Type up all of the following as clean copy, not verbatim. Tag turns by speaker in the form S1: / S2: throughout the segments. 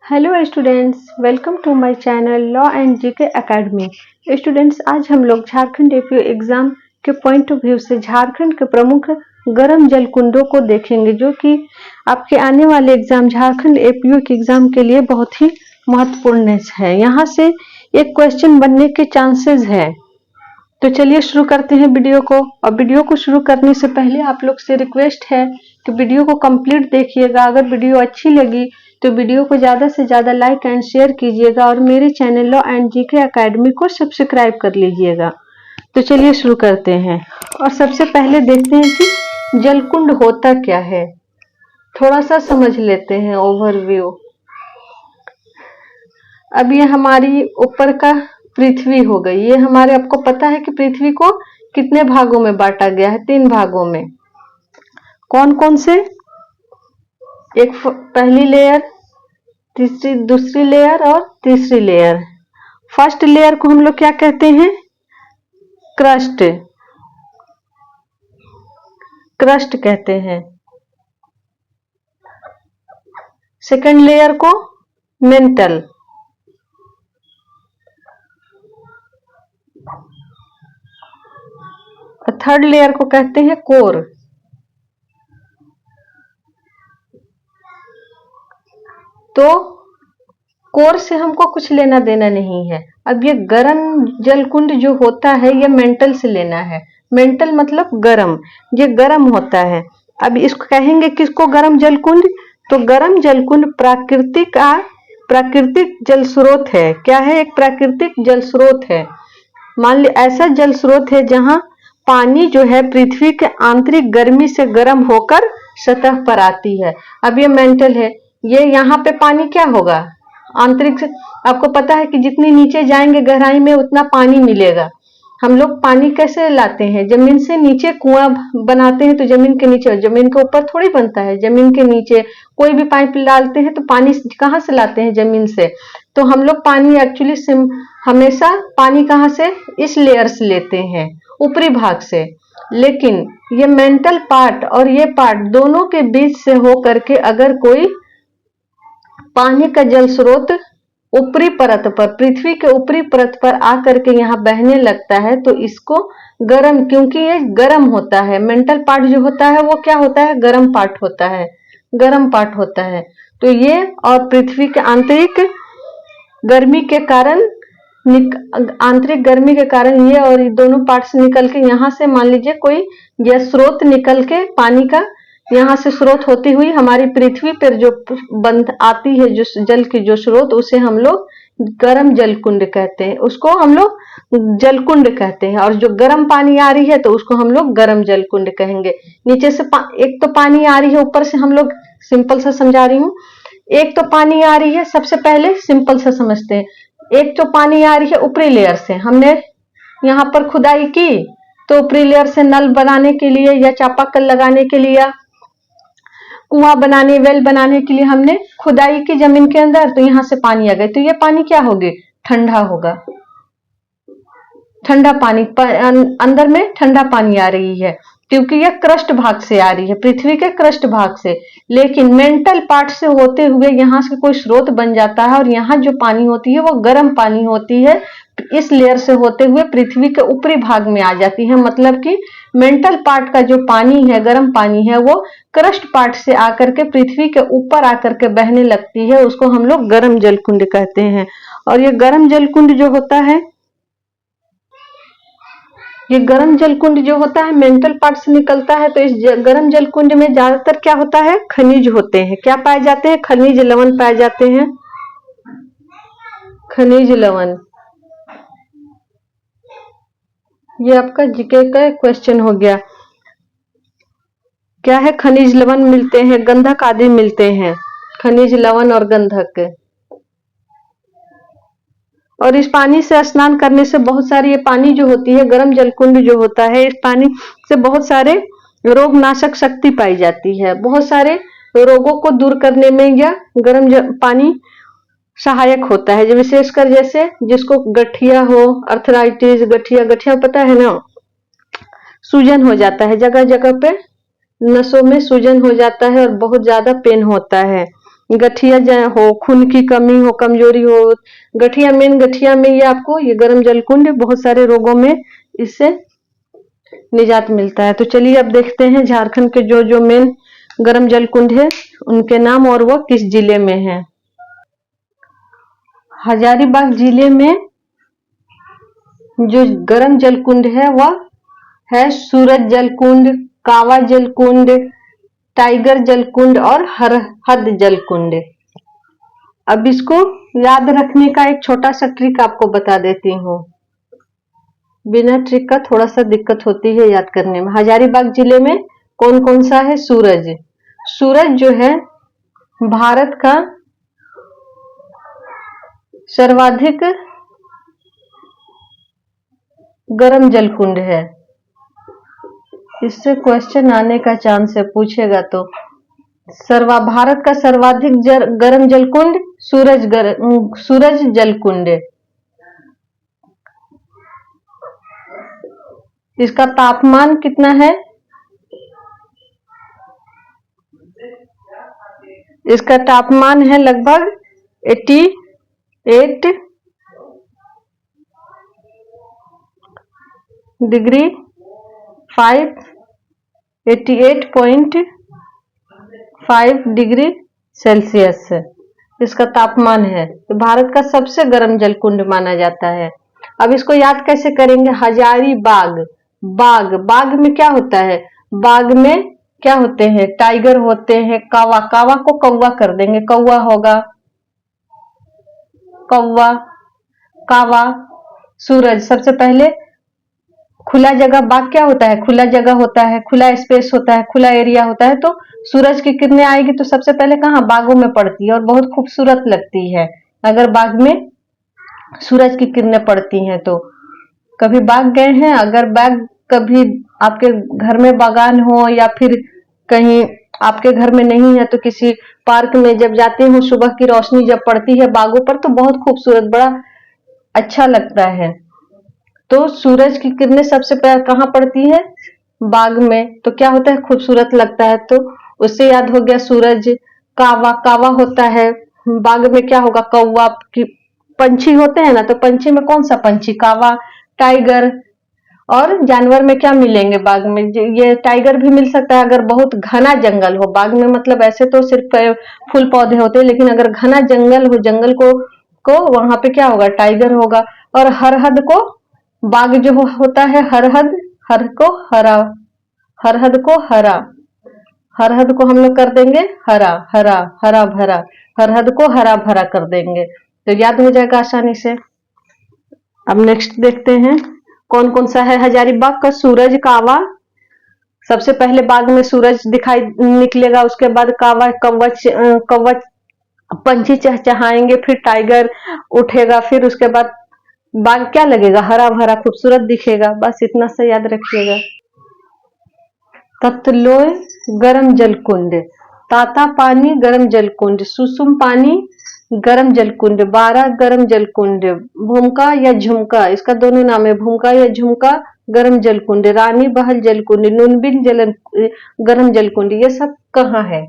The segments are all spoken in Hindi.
S1: Hello students, welcome to my channel law and GK academy. Students, आज हम लोग झारखंड एपीओ एग्जाम के पॉइंट ऑफ व्यू से झारखंड के प्रमुख गर्म जल कुंडों को देखेंगे, जो कि आपके आने वाले एग्जाम झारखंड एपीओ के एग्जाम के लिए बहुत ही महत्वपूर्ण है। यहाँ से एक क्वेश्चन बनने के चांसेस है। तो चलिए शुरू करते हैं वीडियो को। और वीडियो को शुरू करने से पहले आप लोग से रिक्वेस्ट है कि वीडियो को कंप्लीट देखिएगा। अगर वीडियो अच्छी लगी तो वीडियो को ज्यादा से ज्यादा लाइक एंड शेयर कीजिएगा और मेरे channel law and GK academy को सब्सक्राइब कर लीजिएगा। तो चलिए शुरू करते हैं और सबसे पहले देखते हैं कि जलकुंड होता क्या है। थोड़ा सा समझ लेते हैं ओवरव्यू। अब ये हमारी ऊपर का पृथ्वी हो गई। ये हमारे, आपको पता है कि पृथ्वी को कितने भागों में बांटा गया है? 3 भागों में। कौन कौन से? एक पहली लेयर, दूसरी लेयर और तीसरी लेयर। फर्स्ट लेयर को हम लोग क्या कहते हैं? क्रस्ट। क्रस्ट कहते हैं। सेकंड लेयर को मेंटल। और थर्ड लेयर को कहते हैं कोर। तो कोर से हमको कुछ लेना देना नहीं है। अब ये गर्म जलकुंड जो होता है ये मेंटल से लेना है। मेंटल मतलब गर्म, ये गर्म होता है। अब इसको कहेंगे किसको? गर्म जलकुंड। तो गर्म जलकुंड प्राकृतिक जल स्रोत है। क्या है? एक प्राकृतिक जल स्रोत है। मान ली ऐसा जल स्रोत है जहां पानी जो है पृथ्वी के आंतरिक गर्मी से गर्म होकर सतह पर आती है। अब ये मेंटल है। ये यहाँ पे पानी क्या होगा? आंतरिक से। आपको पता है कि जितनी नीचे जाएंगे गहराई में उतना पानी मिलेगा। हम लोग पानी कैसे लाते हैं? जमीन से नीचे कुआं बनाते हैं तो जमीन के नीचे, जमीन के ऊपर थोड़ी बनता है। जमीन के नीचे कोई भी पाइप डालते हैं तो पानी कहाँ से लाते हैं? जमीन से। तो हम लोग पानी एक्चुअली हमेशा पानी कहाँ से? इस लेयर से लेते हैं, ऊपरी भाग से। लेकिन ये मेंटल पार्ट और ये पार्ट दोनों के बीच से हो करके अगर कोई पानी का जल स्रोत ऊपरी परत पर, पृथ्वी के ऊपरी परत पर आकर के यहाँ बहने लगता है तो इसको गर्म, क्योंकि ये गर्म होता है। मेंटल पार्ट जो होता है वो क्या होता है? गर्म पार्ट होता है। गर्म पार्ट होता है। तो ये और पृथ्वी के आंतरिक गर्मी के कारण, आंतरिक गर्मी के कारण ये और ये दोनों पार्ट से निकल के यहाँ से, मान लीजिए कोई यह स्रोत निकल के पानी का यहाँ से स्रोत होती हुई हमारी पृथ्वी पर जो बंद आती है, जो जल की जो स्रोत, उसे हम लोग गर्म जलकुंड कहते हैं। उसको हम लोग जलकुंड कहते हैं। और जो गर्म पानी आ रही है तो उसको हम लोग गर्म जलकुंड कहेंगे। नीचे से एक तो पानी आ रही है ऊपर से, हम लोग सिंपल सा समझा रही हूँ। एक तो पानी आ रही है, सबसे पहले सिंपल सा समझते हैं। एक तो पानी आ रही है ऊपरी लेयर से। हमने यहाँ पर खुदाई की तो ऊपरी लेयर से नल बनाने के लिए या चापाकल लगाने के लिए, कुआं बनाने, वेल बनाने के लिए हमने खुदाई की जमीन के अंदर, तो यहाँ से पानी आ गई। तो ये पानी क्या होगी? ठंडा होगा। ठंडा पानी, अंदर में ठंडा पानी आ रही है क्योंकि यह क्रस्ट भाग से आ रही है, पृथ्वी के क्रस्ट भाग से। लेकिन मेंटल पार्ट से होते हुए यहाँ से कोई स्रोत बन जाता है और यहाँ जो पानी होती है वो गर्म पानी होती है। इस लेयर से होते हुए पृथ्वी के ऊपरी भाग में आ जाती है। मतलब कि मेंटल पार्ट का जो पानी है, गर्म पानी है, वो क्रस्ट पार्ट से आकर के पृथ्वी के ऊपर आकर के बहने लगती है। उसको हम लोग गर्म जलकुंड कहते हैं। और ये गर्म जलकुंड जो होता है, ये गर्म जलकुंड जो होता है मेंटल पार्ट से निकलता है। तो इस गर्म जलकुंड में ज्यादातर क्या होता है? खनिज होते हैं। क्या पाए जाते हैं? खनिज लवण पाए जाते हैं। खनिज लवण। ये आपका जीके का क्वेश्चन हो गया। क्या है? खनिज लवण मिलते हैं, गंधक आदि मिलते हैं। खनिज लवण और गंधक। और इस पानी से स्नान करने से बहुत सारी, ये पानी जो होती है, गर्म जलकुंड जो होता है, इस पानी से बहुत सारे रोग नाशक शक्ति पाई जाती है। बहुत सारे रोगों को दूर करने में यह गर्म पानी सहायक होता है। विशेषकर जैसे जिसको गठिया हो, अर्थराइटिस, गठिया पता है ना, सूजन हो जाता है, जगह जगह पे नसों में सूजन हो जाता है और बहुत ज्यादा पेन होता है। गठिया हो, खून की कमी हो, कमजोरी हो, गठिया मेन गठिया में ये आपको ये गर्म जलकुंड बहुत सारे रोगों में इससे निजात मिलता है। तो चलिए अब देखते हैं झारखंड के जो जो मेन गर्म जलकुंड है उनके नाम और वो किस जिले में है। हजारीबाग जिले में जो गर्म जलकुंड है वह है सूरज जलकुंड, कावा जलकुंड, टाइगर जलकुंड और हरहद जलकुंड। अब इसको याद रखने का एक छोटा सा ट्रिक आपको बता देती हूँ। बिना ट्रिक का थोड़ा सा दिक्कत होती है याद करने में। हजारीबाग जिले में कौन कौन सा है? सूरज। सूरज जो है भारत का सर्वाधिक गर्म जलकुंड है। इससे क्वेश्चन आने का चांस है, पूछेगा तो। भारत का सर्वाधिक गर्म जलकुंड सूरज जलकुंड। इसका तापमान कितना है? इसका तापमान है लगभग 88 डिग्री 88.5 डिग्री सेल्सियस इसका तापमान है। तो भारत का सबसे गर्म जलकुंड माना जाता है। अब इसको याद कैसे करेंगे? हजारीबाग। बाग में क्या होता है? बाग में क्या होते हैं? टाइगर होते हैं, कावा। कावा को कौवा कर देंगे, कौवा होगा कौवा, कावा। सूरज सबसे पहले खुला जगह, बाग क्या होता है? खुला जगह होता है, खुला स्पेस होता है, खुला एरिया होता है। तो सूरज की किरणें आएगी तो सबसे पहले कहाँ? बागों में पड़ती है और बहुत खूबसूरत लगती है अगर बाग में सूरज की किरणें पड़ती हैं। तो कभी बाग गए हैं? अगर बाग कभी आपके घर में बागान हो या फिर कहीं आपके घर में नहीं है तो किसी पार्क में जब जाते हो, सुबह की रोशनी जब पड़ती है बागों पर तो बहुत खूबसूरत, बड़ा अच्छा लगता है। तो सूरज की किरणें सबसे पहले कहाँ पड़ती है? बाग में। तो क्या होता है? खूबसूरत लगता है। तो उससे याद हो गया सूरज। कावा, कावा होता है बाग में, क्या होगा? कौवा की पंछी होते हैं ना, तो पंछी में कौन सा पंछी? कावा। टाइगर। और जानवर में क्या मिलेंगे बाग में? ये टाइगर भी मिल सकता है अगर बहुत घना जंगल हो बाग में। मतलब ऐसे तो सिर्फ फूल पौधे होते हैं, लेकिन अगर घना जंगल हो, जंगल को वहां पे क्या होगा? टाइगर होगा। और हरहद को बाग जो होता है हरहद, हर को हरा, हरहद को हरा, हरहद को हम लोग कर देंगे हरा, हरा हरा भरा, हरहद को हरा भरा कर देंगे तो याद हो जाएगा आसानी से। अब नेक्स्ट देखते हैं कौन कौन सा है हजारीबाग का। सूरज, कावा। सबसे पहले बाग में सूरज दिखाई निकलेगा, उसके बाद कावा, कवच, कवच पंछी चहचहाएंगे, फिर टाइगर उठेगा, फिर उसके बाद बाग क्या लगेगा? हरा भरा खूबसूरत दिखेगा। बस इतना सा याद रखिएगा। ततलोय गर्म जलकुंड, ताता पानी गर्म जलकुंड, सुसुम पानी गर्म जलकुंड, बारा गर्म जलकुंड, भूमका या झुमका, इसका दोनों नाम है, भूमका या झुमका गर्म जलकुंड, रानी बहल जलकुंड, नुनबिन गर्म जलकुंड। ये सब कहाँ है?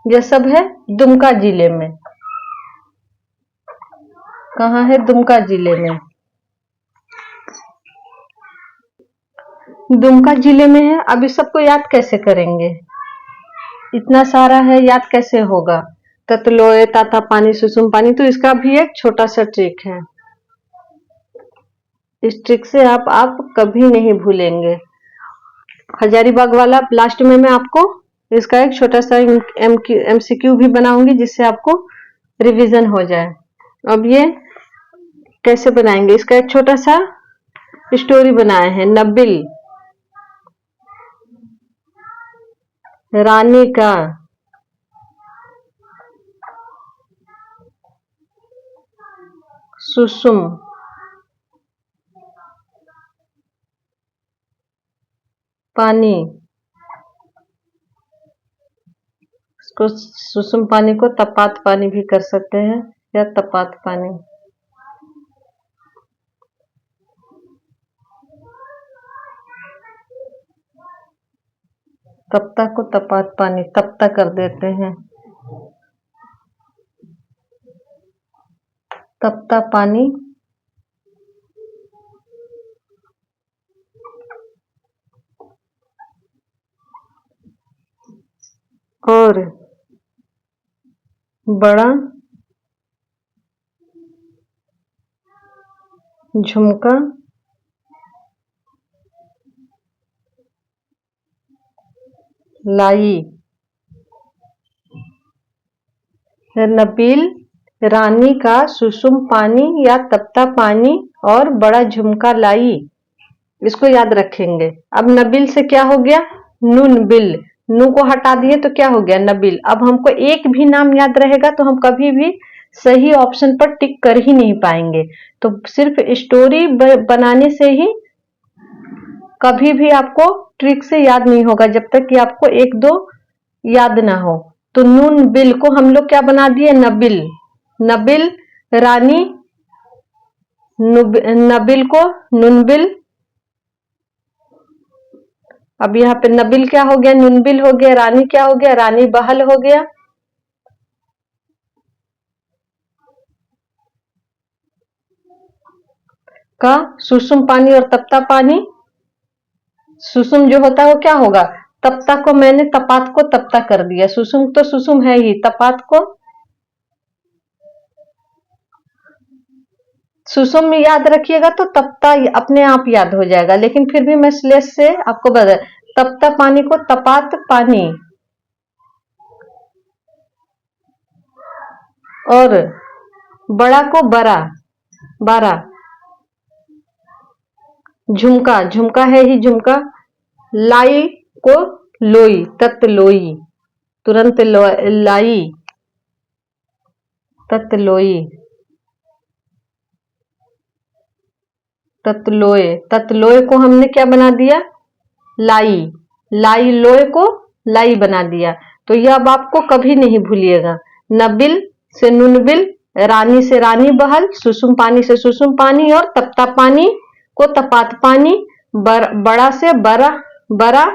S1: ये सब है दुमका जिले में। कहाँ है? दुमका जिले में। दुमका जिले में है। अब इस सबको याद कैसे करेंगे? इतना सारा है, याद कैसे होगा? ततलोय, ताता पानी, सुसुम पानी। तो इसका भी एक छोटा सा ट्रिक है। इस ट्रिक से आप कभी नहीं भूलेंगे। हजारीबाग वाला लास्ट में मैं आपको इसका एक छोटा सा MCQ भी बनाऊंगी जिससे आपको रिवीजन हो जाए। अब ये कैसे बनाएंगे? इसका एक छोटा सा स्टोरी बनाए हैं। नबिल रानी का सुसुम पानी, इसको सुसुम पानी को तपात पानी भी कर सकते हैं या तपात पानी। तप्ता को तपात पानी, तप्ता कर देते हैं। तपता पानी, और बड़ा झुमका लाई। नबील रानी का सुसुम पानी या तपता पानी और बड़ा झुमका लाई। इसको याद रखेंगे। अब नबील से क्या हो गया? नून बिल। नू को हटा दिए तो क्या हो गया? नबील। अब हमको एक भी नाम याद रहेगा तो हम कभी भी सही ऑप्शन पर टिक कर ही नहीं पाएंगे। तो सिर्फ स्टोरी बनाने से ही कभी भी आपको ट्रिक से याद नहीं होगा, जब तक कि आपको एक दो याद ना हो। तो नून बिल को हम लोग क्या बना दिए? नबिल। नबिल रानी, नबिल को नूनबिल। अब यहाँ पे नबिल क्या हो गया? नूनबिल हो गया। रानी क्या हो गया? रानी बहल हो गया। का सुसुम पानी और तपता पानी। सुसुम जो होता है वो क्या होगा? तपता को मैंने तपात को तपता कर दिया। सुसुम तो सुसुम है ही, तपात को सुसुम में याद रखिएगा तो तपता अपने आप याद हो जाएगा, लेकिन फिर भी मैं स्लेश से आपको बता, तपता पानी को तपात पानी, और बड़ा को बरा, बारा। झुमका, झुमका है ही झुमका। लाई को लोई, तत् लोई, तुरंत लाई, तत् लोई, तत्लोय। तत्लोय को हमने क्या बना दिया? लाई। लाई लोय को लाई बना दिया। तो यह अब आपको कभी नहीं भूलिएगा। नबिल से नुनबिल, रानी से रानी बहल, सुसुम पानी से सुसुम पानी, और तपता पानी को तपात पानी, बड़ा से बड़ा, बड़ा।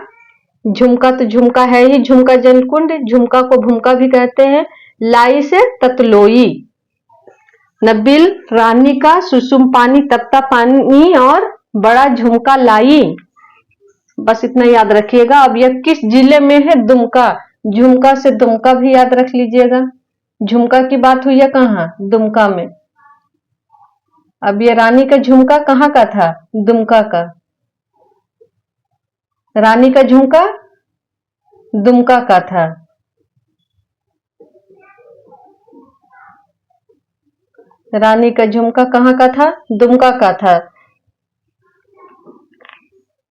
S1: झुमका तो झुमका है ही, झुमका जलकुंड, झुमका को भूमका भी कहते हैं। लाई से ततलोई। नबिल रानी का सुसुम पानी, तपता पानी, और बड़ा झुमका लाई। बस इतना याद रखिएगा। अब यह किस जिले में है? दुमका। झुमका से दुमका भी याद रख लीजिएगा। झुमका की बात हुई है कहाँ? दुमका में। अब ये रानी का झुमका कहाँ का था? दुमका का। रानी का झुमका दुमका का था। रानी का झुमका कहाँ का था? दुमका का था।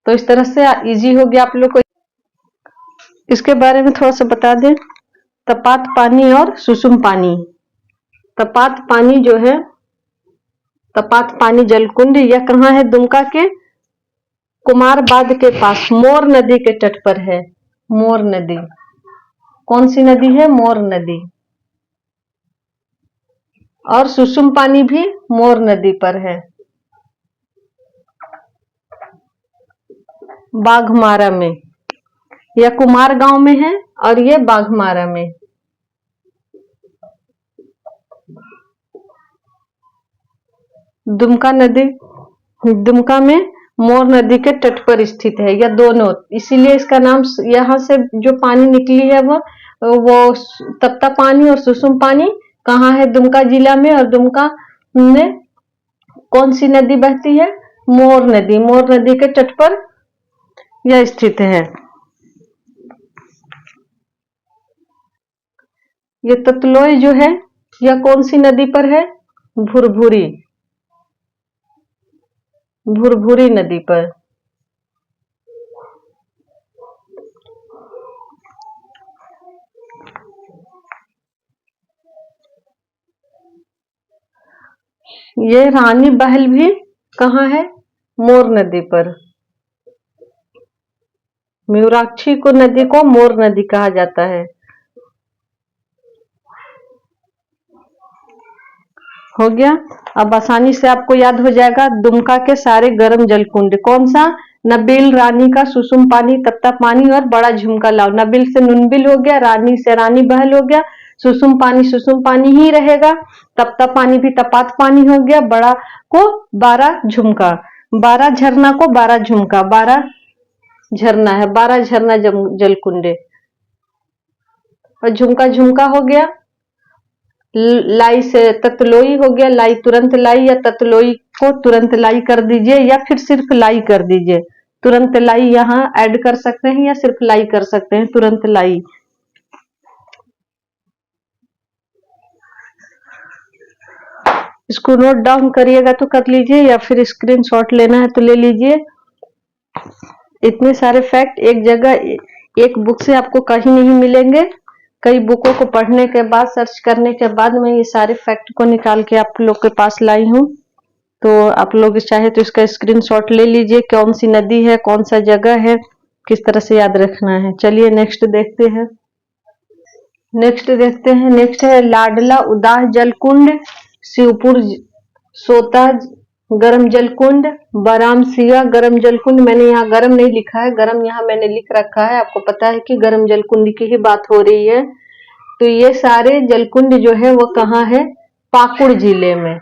S1: तो इस तरह से इजी हो गया आप लोग को। इसके बारे में थोड़ा सा बता दें। तपात पानी और सुसुम पानी। तपात पानी जो है, तपात पानी जलकुंड, यह कहाँ है? दुमका के कुमारबाद के पास, मोर नदी के तट पर है। मोर नदी। कौन सी नदी है? मोर नदी। और सुसुम पानी भी मोर नदी पर है, बाघमारा में। यह कुमार गांव में है और ये बाघमारा में। दुमका नदी, दुमका में मोर नदी के तट पर स्थित है यह दोनों, इसीलिए इसका नाम, यहाँ से जो पानी निकली है वो तपता पानी और सुसुम पानी कहाँ है? दुमका जिला में। और दुमका में कौन सी नदी बहती है? मोर नदी। मोर नदी के तट पर यह स्थित है। ये ततलोई जो है यह कौन सी नदी पर है? भुरभुरी। भुरभुरी नदी पर। ये रानी बहल भी कहाँ है? मोर नदी पर। म्यूराक्षी को नदी को मोर नदी कहा जाता है। हो गया। अब आसानी से आपको याद हो जाएगा दुमका के सारे गर्म जलकुंड। कौन सा? नबील रानी का सुसुम पानी तप्ता पानी और बड़ा झुमका लाओ। नबील से नुनबिल हो गया, रानी से रानी बहल हो गया, सुसुम पानी ही रहेगा, तप्ता पानी भी तपात पानी हो गया, बड़ा को 12 झुमका, 12 झरना को 12 झुमका, 12 झरना है, 12 झरना जलकुंडे। और झुमका झुमका हो गया, लाई से ततलोई हो गया, लाई तुरंत लाई या ततलोई को तुरंत लाई कर दीजिए या फिर सिर्फ लाई कर दीजिए। तुरंत लाई यहाँ ऐड कर सकते हैं या सिर्फ लाई कर सकते हैं, तुरंत लाई। इसको नोट डाउन करिएगा तो कर लीजिए या फिर स्क्रीनशॉट लेना है तो ले लीजिए। इतने सारे फैक्ट एक जगह एक बुक से आपको कहीं नहीं मिलेंगे। कई बुकों को पढ़ने के बाद, सर्च करने के बाद मैं ये सारे फैक्ट को निकाल के आप लोग के पास लाई हूँ। तो आप लोग चाहे तो इसका स्क्रीनशॉट ले लीजिए, कौन सी नदी है, कौन सा जगह है, किस तरह से याद रखना है। चलिए नेक्स्ट देखते हैं। नेक्स्ट है लाडला उदास जलकुंड, शिवपुर सोता गरम जलकुंड, बराम सिया गरम जलकुंड। मैंने यहाँ गरम नहीं लिखा है, गरम यहाँ मैंने लिख रखा है। आपको पता है कि गरम जलकुंड की ही बात हो रही है। तो ये सारे जलकुंड जो है वो कहाँ है? पाकुड़ जिले में।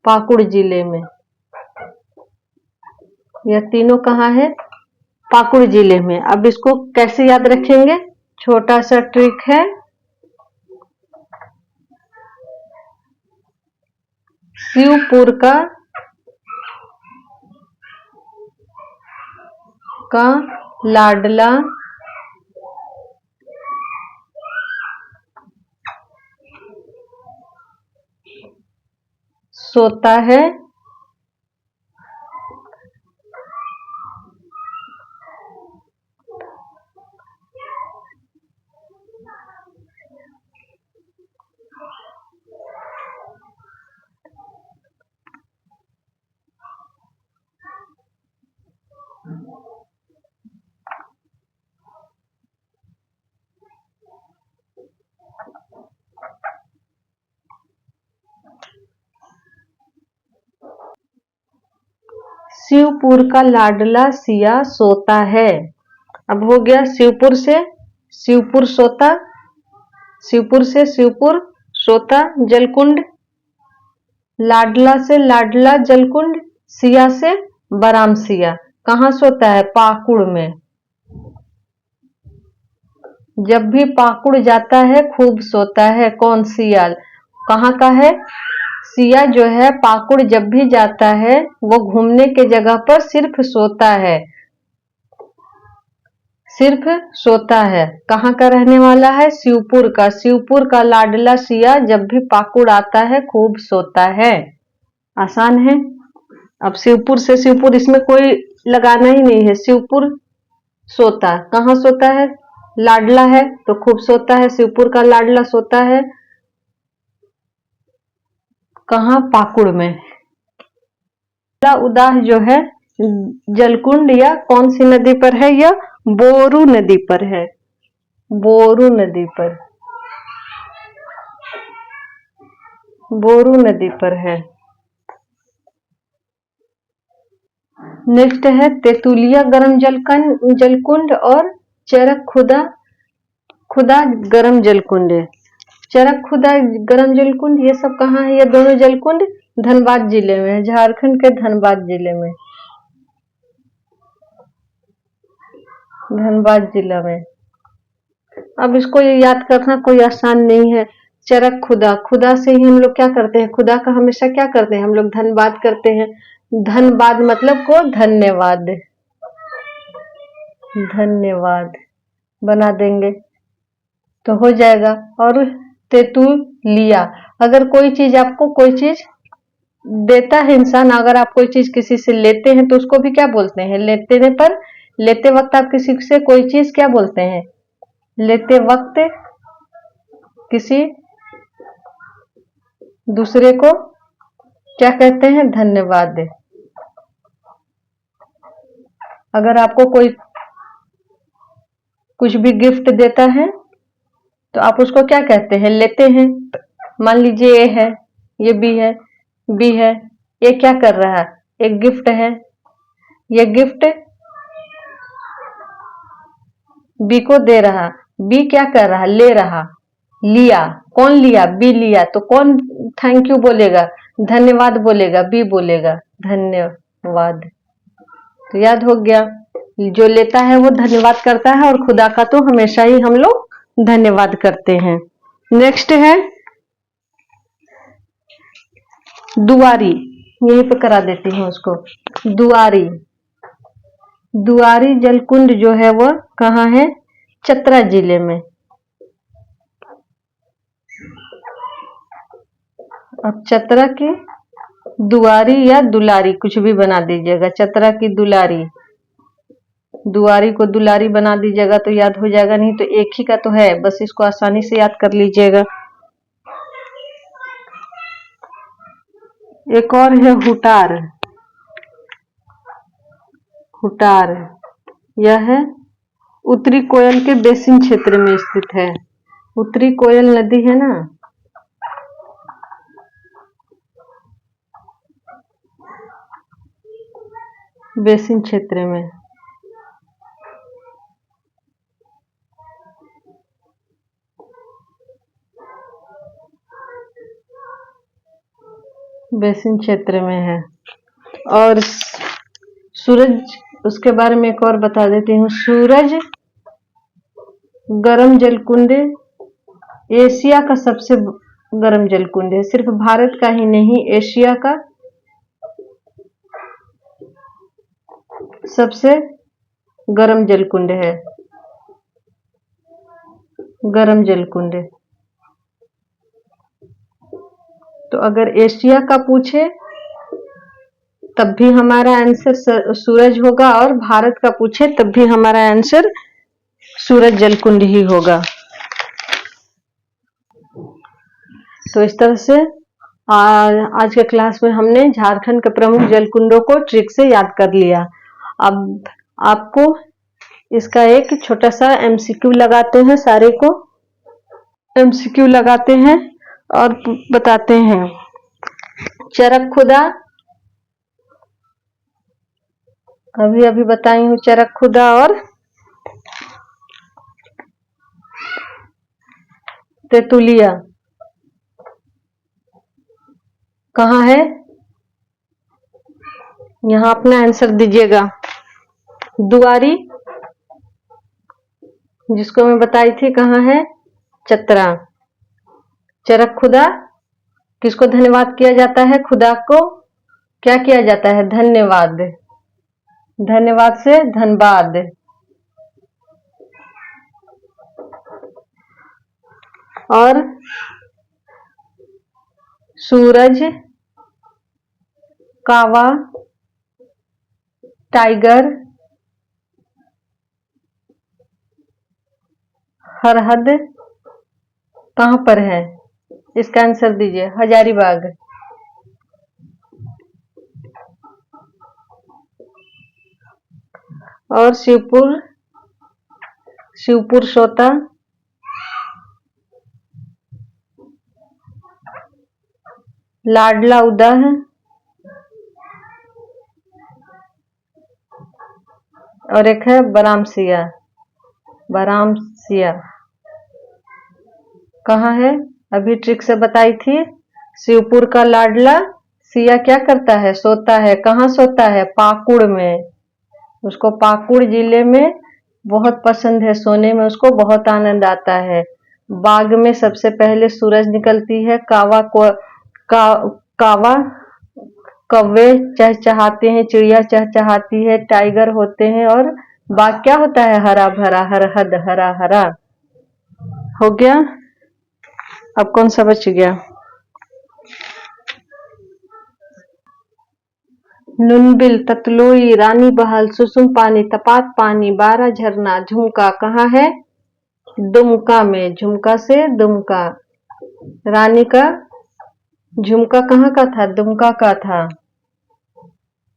S1: पाकुड़ जिले में यह तीनों कहाँ है? पाकुड़ जिले में। अब इसको कैसे याद रखेंगे? छोटा सा ट्रिक है, शिवपुर का लाडला सोता है शिवपुर का लाडला सिया सोता है। अब हो गया शिवपुर से शिवपुर सोता, शिवपुर से शिवपुर सोता जलकुंड, लाडला से लाडला जलकुंड, सिया से बराम सिया। कहाँ सोता है? पाकुड़ में। जब भी पाकुड़ जाता है खूब सोता है। कौन? सिया। कहाँ का है? सिया जो है पाकुड़ जब भी जाता है वो घूमने के जगह पर सिर्फ सोता है, सिर्फ सोता है। कहाँ का रहने वाला है? शिवपुर का। शिवपुर का लाडला सिया जब भी पाकुड़ आता है खूब सोता है। आसान है। अब शिवपुर से शिवपुर, इसमें कोई लगाना ही नहीं है। शिवपुर सोता, कहाँ सोता है? लाडला है तो खूब सोता है। शिवपुर का लाडला सोता है कहाँ? पाकुड़ में। उदाह जो है जलकुंड या कौन सी नदी पर है? यह बोरू नदी पर है। बोरू नदी पर, बोरू नदी पर है। नेक्स्ट है तेतुलिया गरम जलकुंड और चरक खुदा गरम जलकुंड। चरक खुदा गरम जलकुंड ये सब कहाँ है? ये दोनों जलकुंड धनबाद जिले में है, झारखंड के धनबाद जिले में। धनबाद जिला में। अब इसको ये याद करना कोई आसान नहीं है। चरक खुदा, खुदा से ही हम लोग क्या करते हैं? खुदा का हमेशा क्या करते हैं हम लोग? धन्यवाद करते हैं। धनबाद मतलब को धन्यवाद, धन्यवाद बना देंगे तो हो जाएगा। और तेतुलिया, अगर कोई चीज आपको कोई चीज देता है इंसान, अगर आप कोई चीज किसी से लेते हैं तो उसको भी क्या बोलते हैं? लेते वक्त आप किसी से कोई चीज क्या बोलते हैं? लेते वक्त किसी दूसरे को क्या कहते हैं? धन्यवाद। अगर आपको कोई कुछ भी गिफ्ट देता है तो आप उसको क्या कहते हैं? लेते हैं। मान लीजिए ये है, ये भी है, बी है। ये क्या कर रहा है? एक गिफ्ट है, ये गिफ्ट बी को दे रहा। बी क्या कर रहा? ले रहा। लिया, कौन लिया? बी लिया। तो कौन थैंक यू बोलेगा? धन्यवाद बोलेगा, बी बोलेगा धन्यवाद। तो याद हो गया, जो लेता है वो धन्यवाद करता है, और खुदा का तो हमेशा ही हम लोग धन्यवाद करते हैं। नेक्स्ट है दुआरी, यहीं पे करा देती हूँ उसको। दुआरी, दुआरी जलकुंड जो है वह कहाँ है? चतरा जिले में। अब चतरा की दुआरी या दुलारी कुछ भी बना दीजिएगा। चतरा की दुलारी, दुआरी को दुलारी बना दीजिएगा तो याद हो जाएगा, नहीं तो एक ही का तो है, बस इसको आसानी से याद कर लीजिएगा। एक और है हुटार। हुटार यह है उत्तरी कोयल के बेसिन क्षेत्र में स्थित है। उत्तरी कोयल नदी है ना, बेसिन क्षेत्र में। बेसिन क्षेत्र में है। और सूरज, उसके बारे में एक और बता देती हूँ। सूरज गर्म जलकुंड एशिया का सबसे गर्म जलकुंड है। सिर्फ भारत का ही नहीं, एशिया का सबसे गर्म जलकुंड है। गर्म जलकुंड। तो अगर एशिया का पूछे तब भी हमारा आंसर सूरज होगा, और भारत का पूछे तब भी हमारा आंसर सूरज जलकुंड ही होगा। तो इस तरह से आज के क्लास में हमने झारखंड के प्रमुख जलकुंडों को ट्रिक से याद कर लिया। अब आपको इसका एक छोटा सा एमसीक्यू लगाते हैं। सारे को एमसीक्यू लगाते हैं और बताते हैं। चरक खुदा, अभी अभी बताई हूँ। चरक खुदा और तेतुलिया कहाँ है? यहाँ अपना आंसर दीजिएगा। दुआरी, जिसको मैं बताई थी, कहाँ है? चतरा। चरक खुदा, किसको धन्यवाद किया जाता है? खुदा को क्या किया जाता है? धन्यवाद। धन्यवाद से धनबाद। और सूरज, कावा, टाइगर, हरहद कहाँ पर है? इसका आंसर दीजिए। हजारीबाग। और शिवपुर, शिवपुर सोता, लाडला उदह, और एक है बरामसिया। बरामसिया कहाँ है? अभी ट्रिक से बताई थी। शिवपुर का लाडला सिया क्या करता है? सोता है। कहाँ सोता है? पाकुड़ में। उसको पाकुड़ जिले में बहुत पसंद है सोने में, उसको बहुत आनंद आता है। बाग में सबसे पहले सूरज निकलती है। कावा कौवे चहचहाते हैं, चिड़िया चहचहाती है, टाइगर होते हैं, और बाग क्या होता है? हरा भरा, हरहद हरा हरा। हो गया। अब कौन सा बच गया? नुनबिल, ततलोई, रानी बहाल, सुसुम पानी, तपात पानी, बारह झरना, झुमका कहाँ है? दुमका में। झुमका से दुमका। रानी का झुमका कहाँ का था? दुमका का था।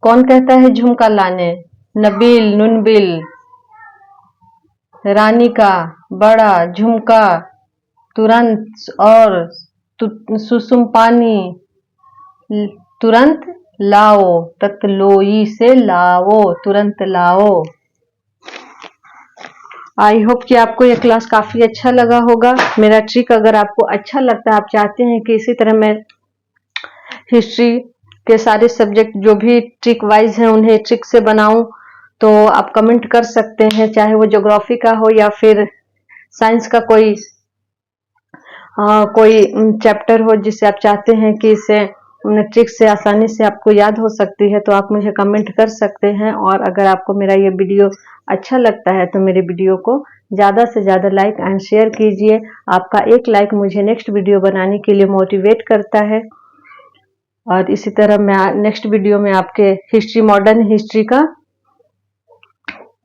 S1: कौन कहता है झुमका लाने? नबील, नुनबिल। रानी का बड़ा झुमका तुरंत, और सुसुम पानी तुरंत लाओ, ततलोई से लाओ, तुरंत लाओ। आई होप कि आपको ये क्लास काफी अच्छा लगा होगा। मेरा ट्रिक अगर आपको अच्छा लगता है, आप चाहते हैं कि इसी तरह मैं हिस्ट्री के सारे सब्जेक्ट जो भी ट्रिक वाइज हैं उन्हें ट्रिक से बनाऊं, तो आप कमेंट कर सकते हैं, चाहे वो ज्योग्राफी का हो या फिर साइंस का कोई चैप्टर हो जिसे आप चाहते हैं कि इसे ट्रिक से आसानी से आपको याद हो सकती है, तो आप मुझे कमेंट कर सकते हैं। और अगर आपको मेरा ये वीडियो अच्छा लगता है तो मेरे वीडियो को ज़्यादा से ज़्यादा लाइक एंड शेयर कीजिए। आपका एक लाइक मुझे नेक्स्ट वीडियो बनाने के लिए मोटिवेट करता है। और इसी तरह मैं नेक्स्ट वीडियो में आपके हिस्ट्री, मॉडर्न हिस्ट्री का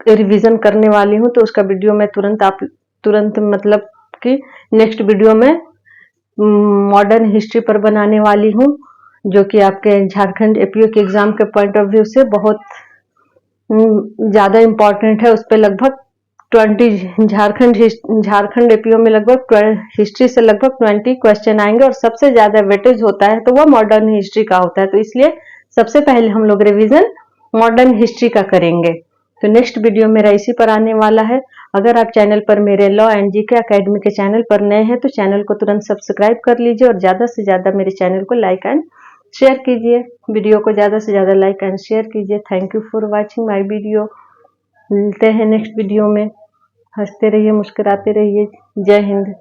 S1: रिवीजन करने वाली हूँ, तो उसका वीडियो मैं तुरंत मतलब कि नेक्स्ट वीडियो में मॉडर्न हिस्ट्री पर बनाने वाली हूँ, जो कि आपके झारखंड एपीओ के एग्जाम के पॉइंट ऑफ व्यू से बहुत ज़्यादा इम्पोर्टेंट है। उस पर लगभग 20 झारखंड एपीओ में लगभग हिस्ट्री से लगभग 20 क्वेश्चन आएंगे और सबसे ज़्यादा वेटेज होता है तो वह मॉडर्न हिस्ट्री का होता है। तो इसलिए सबसे पहले हम लोग रिवीजन मॉडर्न हिस्ट्री का करेंगे। तो नेक्स्ट वीडियो मेरा इसी पर आने वाला है। अगर आप चैनल पर मेरे लॉ एंड जीके अकेडमी के चैनल पर नए हैं तो चैनल को तुरंत सब्सक्राइब कर लीजिए और ज़्यादा से ज़्यादा मेरे चैनल को लाइक एंड शेयर कीजिए। वीडियो को ज़्यादा से ज़्यादा लाइक एंड शेयर कीजिए। Thank you for watching my video. मिलते हैं नेक्स्ट वीडियो में। हंसते रहिए, मुस्कुराते रहिए। जय हिंद।